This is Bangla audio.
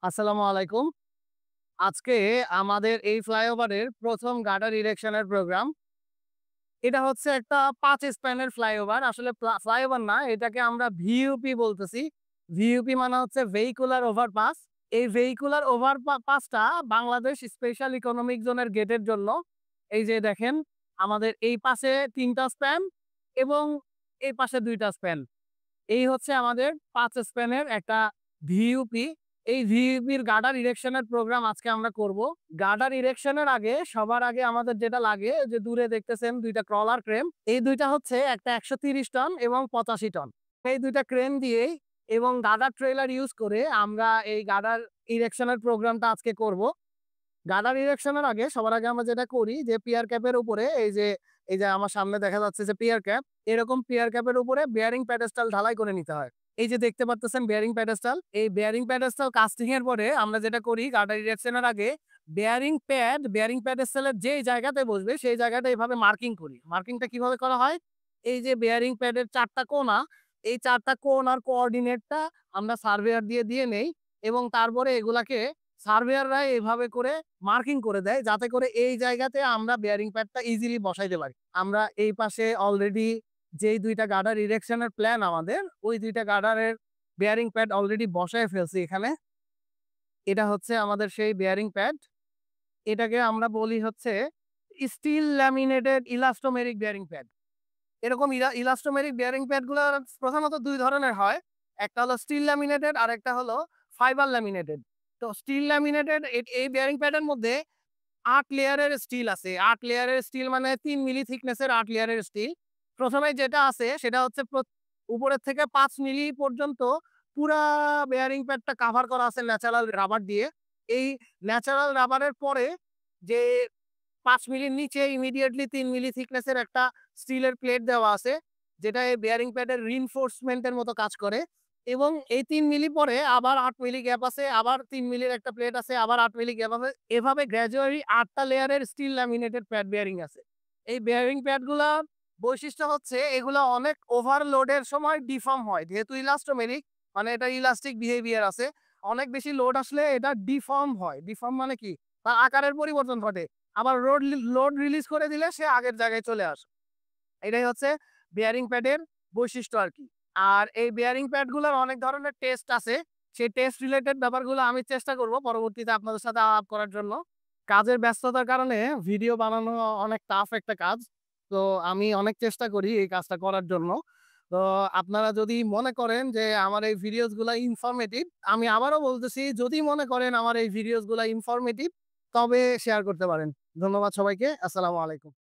আসসালামু আলাইকুম। আজকে আমাদের এই ফ্লাইওভারের ১ম গাটার ইরেকশনের প্রোগ্রাম। এটা হচ্ছে একটা ৫ স্প্যানের ফ্লাইওভার। আসলে ফ্লাইওভার না, এটাকে আমরা ভিইউপি বলতেছি। ভিইউপি মানে হচ্ছে ভেহিকুলার ওভারপাস। এই ভেহিকুলার পাসটা বাংলাদেশ স্পেশাল ইকোনমিক জোনের গেটের জন্য। এই যে দেখেন, আমাদের এই পাশে ৩ টা স্প্যান এবং এই পাশে ২ টা স্প্যান। এই হচ্ছে আমাদের ৫ স্প্যানের একটা ভিইউপি। এই ভিইউপির গার্ডার ইরেকশনের প্রোগ্রাম আজকে আমরা করব। গার্ডার ইরেকশনের আগে সবার আগে আমাদের যেটা লাগে, যে দূরে দেখতেছেন ২ টা ক্রলার ক্রেন। এই ২ টা হচ্ছে একটা ১৩০ টন এবং ৮৫ টন। এই ২ টা ক্রেন দিয়েই এবং গার্ডার ট্রেলার ইউজ করে আমরা এই গার্ডার ইরেকশনের প্রোগ্রামটা আজকে করব। গার্ডার ইরেকশনের আগে সবার আগে আমরা যেটা করি, যে পিয়ার ক্যাপের উপরে এই যে আমার সামনে দেখা যাচ্ছে যে পিয়ার ক্যাপ, এরকম পিয়ার ক্যাপের উপরে বেয়ারিং প্যাডেস্টাল ঢালাই করে নিতে হয়। এই যে দেখতে পারতেছেন বেয়ারিং প্যাডেস্টাল, এই বেয়ারিং প্যাডেস্টাল কাস্টিং এর পরে আমরা যেটা করি, গার্ডার ইরেকশনের আগে বেয়ারিং প্যাডেস্টালের যেই জায়গাতে বসবে সেই জায়গাটা এভাবে মার্কিং করি। মার্কিংটা কিভাবে করা হয়? এই যে বেয়ারিং প্যাডের ৪ টা কোনা, এই ৪ টা কোনার কোঅর্ডিনেটটা আমরা সার্ভেয়ার দিয়ে নেই এবং তারপরে এগুলাকে সার্ভেয়াররা এভাবে করে মার্কিং করে দেয়, যাতে করে এই জায়গাতে আমরা বেয়ারিং প্যাডটা ইজিলি বসাইতে পারি। আমরা এই পাশে অলরেডি যেই ২ টা গার্ডার ইরেকশনের প্ল্যান আমাদের, ওই ২ টা গার্ডারের বেয়ারিং প্যাড অলরেডি বসায় ফেলছি এখানে। এটা হচ্ছে আমাদের সেই বেয়ারিং প্যাড। এটাকে আমরা বলি হচ্ছে steel laminated elastomeric bearing pad. এরকম ইলাস্টোমেরিক বেয়ারিং প্যাড গুলা প্রধানত ২ ধরনের হয়। একটা হলো স্টিল ল্যামিনেটেড, আরেকটা হলো ফাইবার ল্যামিনেটেড। তো স্টিল ল্যামিনেটেড এই বেয়ারিং প্যাডের মধ্যে ৮ লেয়ারের স্টিল আছে। ৮ লেয়ারের স্টিল মানে ৩ মিলি থিকনেসের ৮ লেয়ারের স্টিল। ১ম এ যেটা আছে সেটা হচ্ছে উপরের থেকে ৫ মিলি পর্যন্ত পুরা বেয়ারিং প্যাডটা কাভার করা আছে ন্যাচারাল রাবার দিয়ে। এই ন্যাচারাল রাবারের পরে যে ৫ মিলির নিচে ইমিডিয়েটলি ৩ মিলি থিকনেসের একটা স্টিলের প্লেট দেওয়া আছে, যেটা এই বেয়ারিং প্যাডের রিইনফোর্সমেন্ট এর মতো কাজ করে এবং এই ৩ মিলি পরে আবার ৮ মিলি গ্যাপ আছে, আবার ৩ মিলির একটা প্লেট আছে, আবার ৮ মিলি গ্যাপ আছে। এভাবে গ্র্যাজুয়ালি ৮ টা লেয়ারের স্টিল ল্যামিনেটেড প্যাড বেয়ারিং আছে। এই বেয়ারিং প্যাডগুলার বৈশিষ্ট্য হচ্ছে এগুলা অনেক ওভারলোডের সময় ডিফর্ম হয়। যেহেতু ইলাস্টোমেরিক, মানে এটা ইলাস্টিক বিহেভিয়ার আছে। অনেক বেশি লোড আসলে এটা ডিফর্ম হয়। ডিফর্ম মানে কি? তার আকারের পরিবর্তন ঘটে। আবার লোড রিলিজ করে দিলে সে আগের জায়গায় চলে আসে। এটাই হচ্ছে বেয়ারিং প্যাডের বৈশিষ্ট্য আরকি। আর এই বেয়ারিং প্যাড গুলার অনেক ধরনের টেস্ট আছে। সেই টেস্ট রিলেটেড ব্যাপারগুলো আমি চেষ্টা করব পরবর্তীতে আপনাদের সাথে আলাপ করার জন্য। কাজের ব্যস্ততার কারণে ভিডিও বানানো অনেক টাফ একটা কাজ। তো আমি অনেক চেষ্টা করি এই কাজটা করার জন্য। তো আপনারা যদি মনে করেন যে আমার এই ভিডিওস গুলা ইনফরমেটিভ, আমি আবারও বলতেছি, যদি মনে করেন আমার এই ভিডিওস গুলা ইনফরমেটিভ, তবে শেয়ার করতে পারেন। ধন্যবাদ সবাইকে। আসসালামু আলাইকুম।